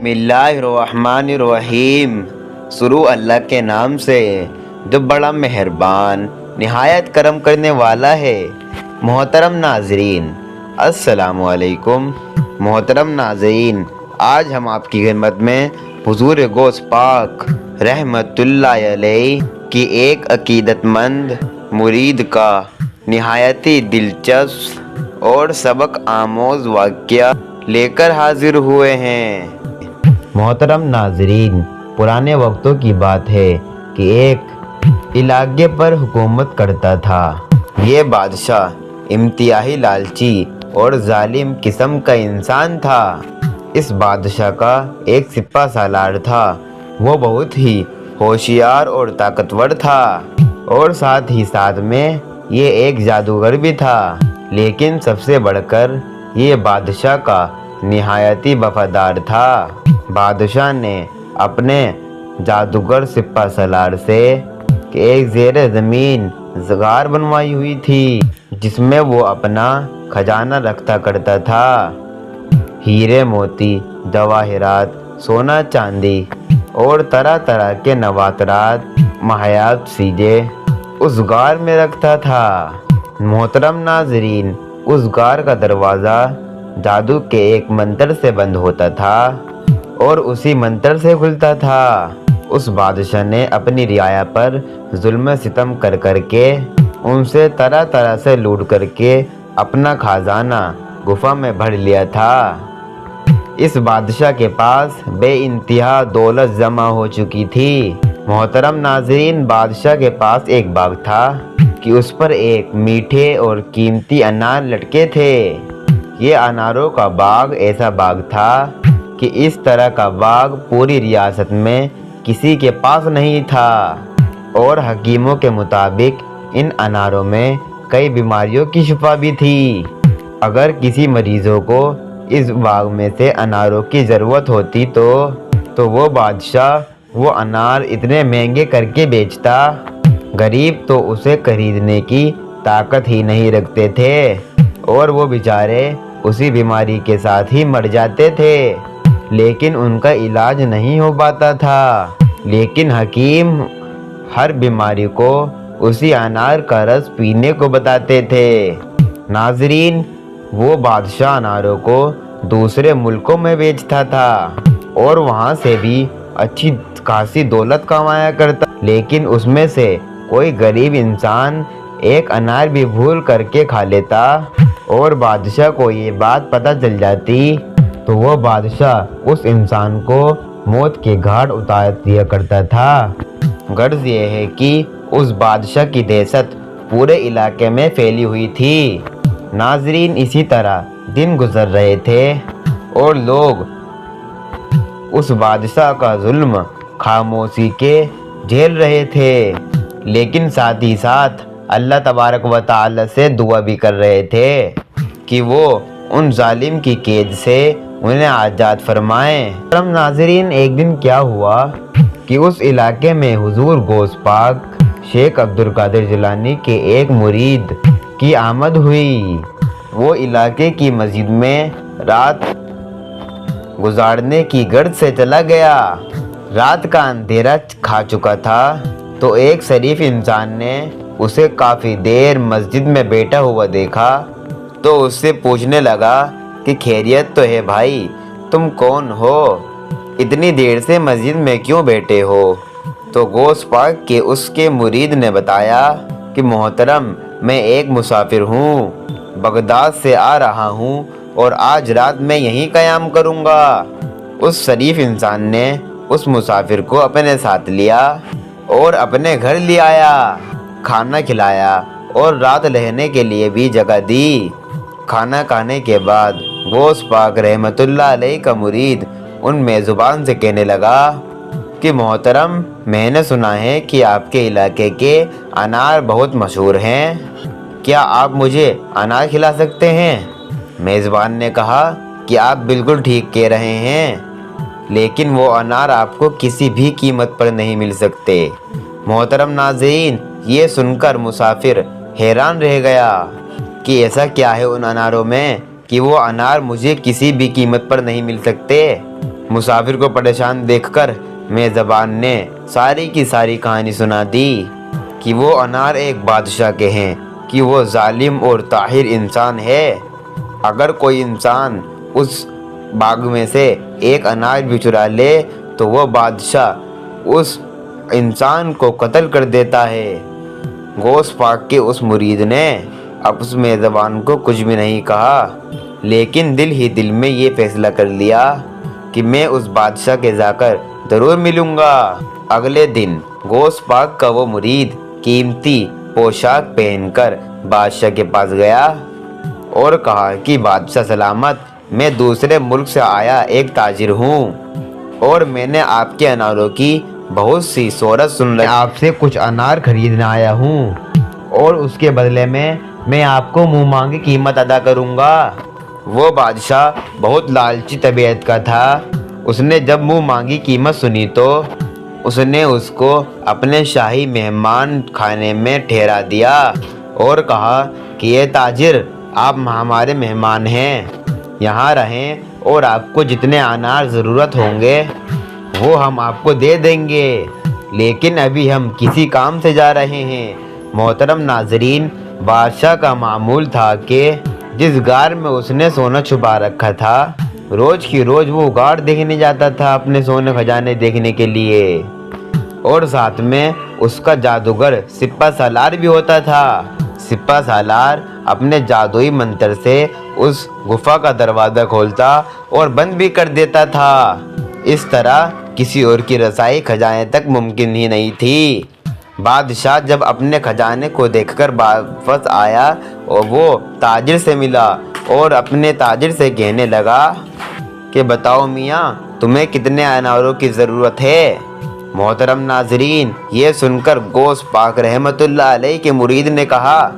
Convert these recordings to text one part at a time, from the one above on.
बिस्मिल्लाहिर्रहमानिर्रहीम। शुरू अल्लाह के नाम से जो बड़ा मेहरबान निहायत करम करने वाला है। मोहतरम नाजरीन, अस्सलामु अलैकुम। मोहतरम नाजरीन, आज हम आपकी खिदमत में हुजूर गौस पाक रहमतुल्लाह अलैह की एक अकीदतमंद मुरीद का निहायती दिलचस्प और सबक आमोज वाक़या लेकर हाजिर हुए हैं। मोहतरम नाजरीन, पुराने वक्तों की बात है कि एक इलाके पर हुकूमत करता था। ये बादशाह इम्तियाही लालची और जालिम किस्म का इंसान था। इस बादशाह का एक सिपा सालार था। वो बहुत ही होशियार और ताकतवर था और साथ ही साथ में ये एक जादूगर भी था। लेकिन सबसे बढ़कर ये बादशाह का निहायती वफादार था। बादशाह ने अपने जादूगर सिपा सालार से एक ज़ेरे ज़मीन ज़गार बनवाई हुई थी, जिसमें वो अपना खजाना रखता करता था। हीरे मोती, जवाहरात, सोना चांदी और तरह तरह के नवातरात महयात चीज़ें उस गार में रखता था। मोहतरम नाजरीन, उस गार का दरवाज़ा जादू के एक मंत्र से बंद होता था और उसी मंत्र से खुलता था। उस बादशाह ने अपनी रियाया पर जुल्म सितम कर करके उनसे तरह तरह से लूट करके अपना खजाना गुफा में भर लिया था। इस बादशाह के पास बेइंतहा दौलत जमा हो चुकी थी। मोहतरम नाजरीन, बादशाह के पास एक बाग था कि उस पर एक मीठे और कीमती अनार लटके थे। ये अनारों का बाग ऐसा बाग था कि इस तरह का बाग पूरी रियासत में किसी के पास नहीं था। और हकीमों के मुताबिक इन अनारों में कई बीमारियों की शिफा भी थी। अगर किसी मरीजों को इस बाग में से अनारों की ज़रूरत होती तो वो बादशाह वो अनार इतने महंगे करके बेचता, गरीब तो उसे खरीदने की ताकत ही नहीं रखते थे और वो बेचारे उसी बीमारी के साथ ही मर जाते थे। लेकिन उनका इलाज नहीं हो पाता था। लेकिन हकीम हर बीमारी को उसी अनार का रस पीने को बताते थे। नाजरीन, वो बादशाह अनारों को दूसरे मुल्कों में बेचता था और वहाँ से भी अच्छी खासी दौलत कमाया करता। लेकिन उसमें से कोई गरीब इंसान एक अनार भी भूल करके खा लेता और बादशाह को ये बात पता चल जाती तो वो बादशाह उस इंसान को मौत के घाट उतार दिया करता था। गर्ज ये है कि उस बादशाह की दहशत पूरे इलाके में फैली हुई थी। नाजरीन, इसी तरह दिन गुजर रहे थे और लोग उस बादशाह का जुल्म खामोशी के झेल रहे थे। लेकिन साथ ही साथ अल्लाह तबारक व तआला से दुआ भी कर रहे थे कि वो उन जालिम की कैद से उन्हें आज़ाद फरमाएं। नाजरीन, एक दिन क्या हुआ कि उस इलाके में हुजूर गौस पाक शेख अब्दुल कादिर जिलानी के एक मुरीद की आमद हुई। वो इलाके की मस्जिद में रात गुजारने की गर्ज से चला गया। रात का अंधेरा खा चुका था तो एक शरीफ इंसान ने उसे काफ़ी देर मस्जिद में बैठा हुआ देखा तो उससे पूछने लगा कि खैरियत तो है भाई, तुम कौन हो? इतनी देर से मस्जिद में क्यों बैठे हो? तो गौस पाक के उसके मुरीद ने बताया कि मोहतरम, मैं एक मुसाफिर हूँ, बगदाद से आ रहा हूँ और आज रात मैं यहीं क़याम करूँगा। उस शरीफ इंसान ने उस मुसाफिर को अपने साथ लिया और अपने घर ले आया, खाना खिलाया और रात रहने के लिए भी जगह दी। खाना खाने के बाद गौस पाक रहमतुल्लाह अलैह का मुरीद उन मेज़बान से कहने लगा कि मोहतरम, मैंने सुना है कि आपके इलाके के अनार बहुत मशहूर हैं। क्या आप मुझे अनार खिला सकते हैं? मेज़बान ने कहा कि आप बिल्कुल ठीक कह रहे हैं, लेकिन वो अनार आपको किसी भी कीमत पर नहीं मिल सकते। मोहतरम नाज़रीन, ये सुनकर मुसाफिर हैरान रह गया कि ऐसा क्या है उन अनारों में कि वो अनार मुझे किसी भी कीमत पर नहीं मिल सकते। मुसाफिर को परेशान देखकर मेज़बान ने सारी की सारी कहानी सुना दी कि वो अनार एक बादशाह के हैं, कि वो जालिम और ताहिर इंसान है। अगर कोई इंसान उस बाग में से एक अनार भी चुरा ले तो वो बादशाह उस इंसान को कत्ल कर देता है। गौस पाक के उस मुरीद ने अब उस मेज़बान को कुछ भी नहीं कहा, लेकिन दिल ही दिल में ये फैसला कर लिया कि मैं उस बादशाह के जाकर ज़रूर मिलूँगा। अगले दिन गौस पाक का वो मुरीद कीमती पोशाक पहनकर बादशाह के पास गया और कहा कि बादशाह सलामत, मैं दूसरे मुल्क से आया एक ताजिर हूँ और मैंने आपके अनारों की बहुत सी शोहरत सुन रही। आपसे कुछ अनार खरीदने आया हूँ और उसके बदले में मैं आपको मुँह मांगी कीमत अदा करूँगा। वो बादशाह बहुत लालची तबीयत का था। उसने जब मुँह मांगी कीमत सुनी तो उसने उसको अपने शाही मेहमान खाने में ठहरा दिया और कहा कि ये ताजिर, आप हमारे मेहमान हैं, यहाँ रहें और आपको जितने अनार ज़रूरत होंगे वो हम आपको दे देंगे, लेकिन अभी हम किसी काम से जा रहे हैं। मोहतरम नाजरीन, बादशाह का मामूल था कि जिस गार में उसने सोना छुपा रखा था, रोज़ की रोज़ वो गार देखने जाता था अपने सोने खजाने देखने के लिए, और साथ में उसका जादूगर सिप्पा सालार भी होता था। सिप्पा सालार अपने जादुई मंत्र से उस गुफा का दरवाज़ा खोलता और बंद भी कर देता था। इस तरह किसी और की रसाई खजाने तक मुमकिन ही नहीं थी। बादशाह जब अपने खजाने को देखकर वापस आया और वो ताजिर से मिला और अपने ताजिर से कहने लगा कि बताओ मियाँ, तुम्हें कितने अनारों की ज़रूरत है। मोहतरम नाजरीन, ये सुनकर गौस पाक रहमतुल्लाह अलैह के मुरीद ने कहा,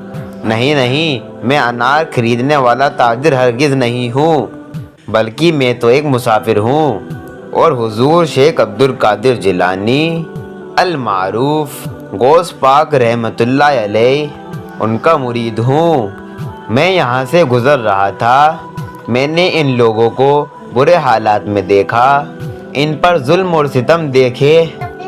नहीं नहीं, मैं अनार खरीदने वाला ताजिर हरगिज़ नहीं हूँ, बल्कि मैं तो एक मुसाफिर हूँ और हुजूर शेख अब्दुल कादिर जिलानी अल मारूफ गौस पाक रहमतुल्लाह अलैह उनका मुरीद हूँ। मैं यहाँ से गुज़र रहा था, मैंने इन लोगों को बुरे हालात में देखा, इन पर जुल्म और सितम देखे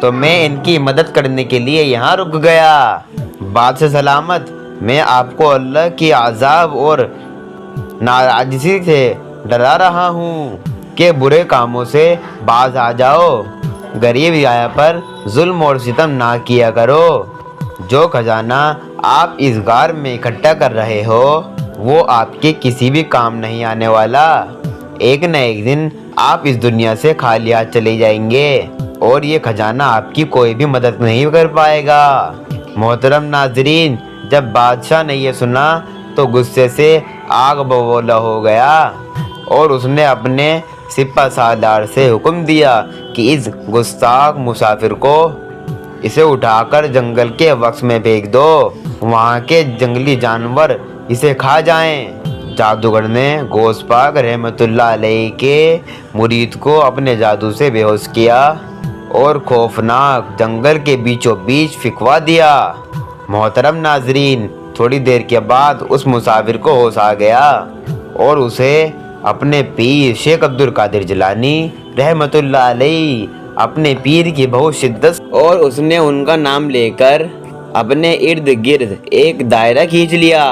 तो मैं इनकी मदद करने के लिए यहाँ रुक गया। बादशाह सलामत, मैं आपको अल्लाह की अज़ाब और नाराज़गी से डरा रहा हूँ कि बुरे कामों से बाज आ जाओ। गरीब रियाया पर जुल्म और सितम ना किया करो। जो खजाना आप इस गार में इकट्ठा कर रहे हो वो आपके किसी भी काम नहीं आने वाला। एक न एक दिन आप इस दुनिया से खाली हाथ चले जाएंगे और ये खजाना आपकी कोई भी मदद नहीं कर पाएगा। मोहतरम नाजरीन, जब बादशाह ने ये सुना तो गुस्से से आग बबूला हो गया और उसने अपने सिपा सालार से हुक्म दिया कि इस गुस्ताख मुसाफिर को इसे उठाकर जंगल के वक्स में फेंक दो, वहाँ के जंगली जानवर इसे खा जाएं। जादूगर ने गौस पाक रहमतुल्लाह अलैह के मुरीद को अपने जादू से बेहोश किया और खौफनाक जंगल के बीचों बीच फिकवा दिया। मोहतरम नाजरीन, थोड़ी देर के बाद उस मुसाफिर को होश आ गया और उसे अपने पीर शेख अब्दुल कादिर जिलानी रहमतुल्लाह अलैह अपने पीर की बहुत शिद्दत, और उसने उनका नाम लेकर अपने इर्द गिर्द एक दायरा खींच लिया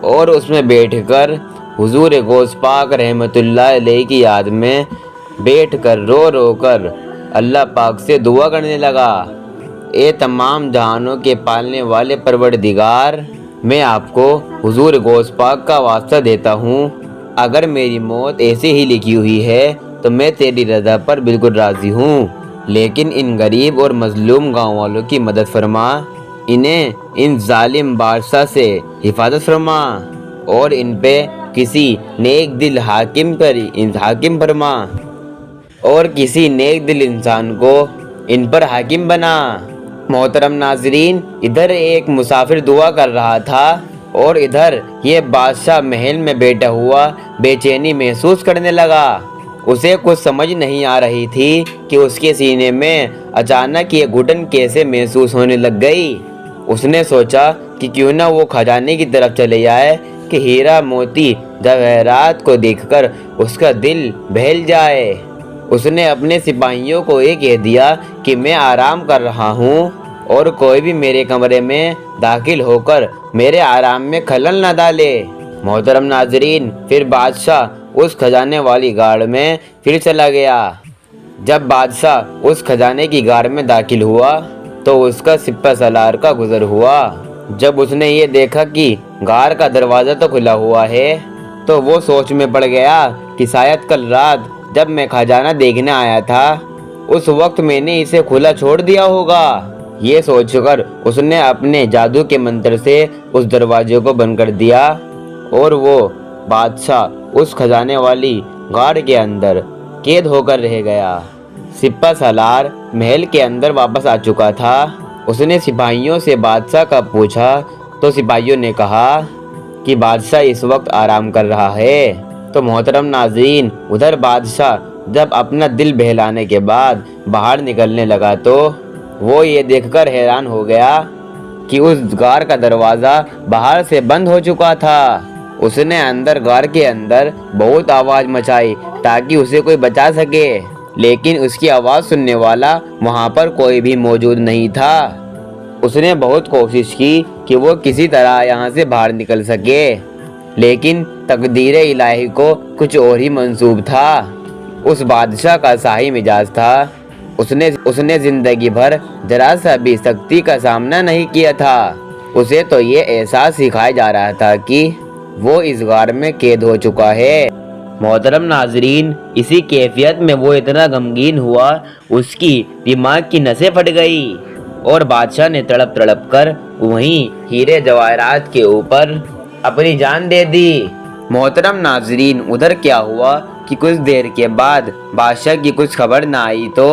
और उसमें बैठकर हुजूर गौस पाक रहमतुल्लाह अलैह की याद में बैठकर रो रो कर अल्लाह पाक से दुआ करने लगा। ए तमाम जहानों के पालने वाले परवरदिगार, मैं आपको हुजूर गौस पाक का वास्ता देता हूँ, अगर मेरी मौत ऐसे ही लिखी हुई है तो मैं तेरी रज़ा पर बिल्कुल राज़ी हूँ, लेकिन इन गरीब और मजलूम गाँव वालों की मदद फरमा, इन्हें इन जालिम बादशाह से हिफाजत फरमा और इन पे किसी नेक दिल हाकिम फरमा और किसी नेक दिल इंसान को इन पर हाकिम बना। मोहतरम नाजरीन, इधर एक मुसाफिर दुआ कर रहा था और इधर ये बादशाह महल में बैठा हुआ बेचैनी महसूस करने लगा। उसे कुछ समझ नहीं आ रही थी कि उसके सीने में अचानक ये घुटन कैसे महसूस होने लग गई। उसने सोचा कि क्यों ना वो खजाने की तरफ चले जाए कि हीरा मोती जवाहरात को देखकर उसका दिल बहल जाए اس نے اپنے سپاہیوں کو یہ کہہ دیا کہ میں آرام کر رہا ہوں اور کوئی بھی میرے کمرے میں داخل ہو کر میرے آرام میں خلل نہ ڈالے۔ محترم ناظرین، پھر بادشاہ اس خزانے والی غار میں پھر چلا گیا۔ جب بادشاہ اس خزانے کی غار میں داخل ہوا تو اس کا سپہ سالار کا گزر ہوا۔ جب اس نے یہ دیکھا کہ غار کا دروازہ تو کھلا ہوا ہے تو وہ سوچ میں پڑ گیا کہ شاید کل رات جب میں خزانہ دیکھنے آیا تھا اس وقت میں نے اسے کھلا چھوڑ دیا ہوگا۔ یہ سوچ کر اس نے اپنے جادو کے منتر سے اس دروازے کو بند کر دیا اور وہ بادشاہ اس خزانے والی غار کے اندر قید ہو کر رہ گیا۔ سپہ سالار محل کے اندر واپس آ چکا تھا۔ اس نے سپاہیوں سے بادشاہ کا پوچھا تو سپاہیوں نے کہا کہ بادشاہ اس وقت آرام کر رہا ہے۔ تو محترم ناظرین، ادھر بادشاہ جب اپنا دل بہلانے کے بعد باہر نکلنے لگا تو وہ یہ دیکھ کر حیران ہو گیا کہ اس غار کا دروازہ باہر سے بند ہو چکا تھا۔ اس نے اندر غار کے اندر بہت آواز مچائی تاکہ اسے کوئی بچا سکے، لیکن اس کی آواز سننے والا وہاں پر کوئی بھی موجود نہیں تھا۔ اس نے بہت کوشش کی کہ وہ کسی طرح یہاں سے باہر نکل سکے، لیکن تقدیر الہی کو کچھ اور ہی منسوب تھا۔ اس بادشاہ کا شاہی مزاج تھا۔ اس نے زندگی بھر ذرا سا بھی سختی کا سامنا نہیں کیا تھا۔ اسے تو یہ احساس سکھایا جا رہا تھا کہ وہ اس غار میں قید ہو چکا ہے۔ محترم ناظرین، اسی کیفیت میں وہ اتنا غمگین ہوا اس کی دماغ کی نسیں پھٹ گئی اور بادشاہ نے تڑپ تڑپ کر وہیں ہیرے جواہرات کے اوپر اپنی جان دے دی۔ محترم ناظرین، ادھر کیا ہوا کہ کچھ دیر کے بعد بادشاہ کی کچھ خبر نہ آئی تو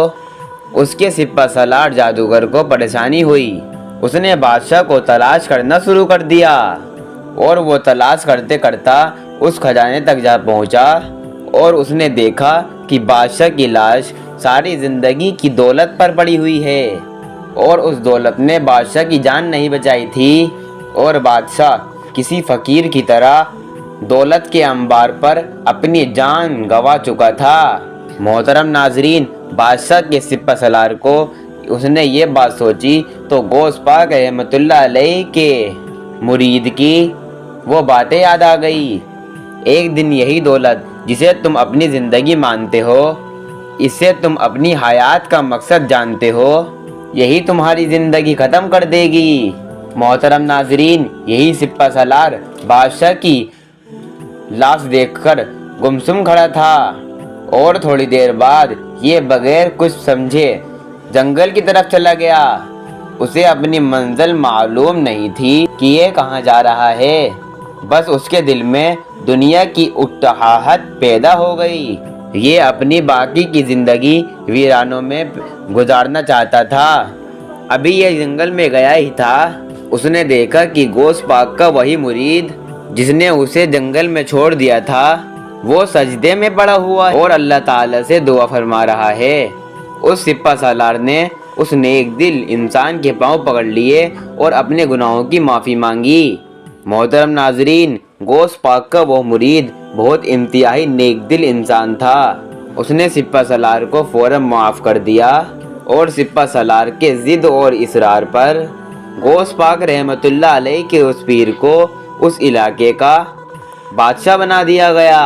اس کے سپہ سالار جادوگر کو پریشانی ہوئی۔ اس نے بادشاہ کو تلاش کرنا شروع کر دیا اور وہ تلاش کرتے کرتا اس خزانے تک جا پہنچا اور اس نے دیکھا کہ بادشاہ کی لاش ساری زندگی کی دولت پر پڑی ہوئی ہے اور اس دولت نے بادشاہ کی جان نہیں بچائی تھی اور بادشاہ کسی فقیر کی طرح دولت کے انبار پر اپنی جان گنوا چکا تھا۔ محترم ناظرین، بادشاہ کے سپہ سالار کو اس نے یہ بات سوچی تو غوث پاک رحمۃ اللہ علیہ کے مرید کی وہ باتیں یاد آ گئی۔ ایک دن یہی دولت جسے تم اپنی زندگی مانتے ہو، اس سے تم اپنی حیات کا مقصد جانتے ہو، یہی تمہاری زندگی ختم کر دے گی۔ محترم ناظرین، یہی سپہ سالار بادشاہ کی لاش دیکھ کر گمسم کھڑا تھا اور تھوڑی دیر بعد یہ بغیر کچھ سمجھے جنگل کی طرف چلا گیا۔ اسے اپنی منزل معلوم نہیں تھی کہ یہ کہاں جا رہا ہے، بس اس کے دل میں دنیا کی اکتاہٹ پیدا ہو گئی۔ یہ اپنی باقی کی زندگی ویرانوں میں گزارنا چاہتا تھا۔ ابھی یہ جنگل میں گیا ہی تھا، اس نے دیکھا کہ غوث پاک کا وہی مرید جس نے اسے جنگل میں چھوڑ دیا تھا وہ سجدے میں پڑا ہوا اور اللہ تعالیٰ سے دعا فرما رہا ہے۔ اس سپہ سالار نے اس نیک دل انسان کے پاؤں پکڑ لیے اور اپنے گناہوں کی معافی مانگی۔ محترم ناظرین، غوث پاک کا وہ مرید بہت انتہائی نیک دل انسان تھا۔ اس نے سپہ سالار کو فوراً معاف کر دیا اور سپہ سالار کے ضد اور اصرار پر غوث پاک رحمۃ اللہ علیہ کے اس پیر کو اس علاقے کا بادشاہ بنا دیا گیا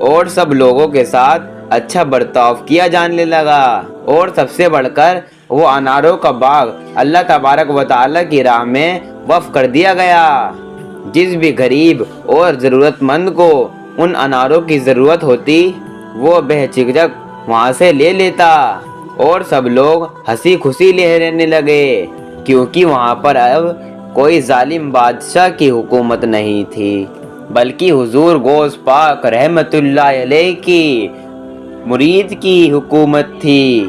اور سب لوگوں کے ساتھ اچھا برتاؤ کیا جانے لگا اور سب سے بڑھ کر وہ اناروں کا باغ اللہ تبارک و تعالیٰ کی راہ میں وقف کر دیا گیا۔ جس بھی غریب اور ضرورت مند کو ان اناروں کی ضرورت ہوتی وہ بے جھجک وہاں سے لے لیتا اور سب لوگ ہنسی خوشی لہرانے لگے، کیونکہ وہاں پر اب کوئی ظالم بادشاہ کی حکومت نہیں تھی بلکہ حضور غوث پاک رحمت اللہ علیہ کی مرید کی حکومت تھی۔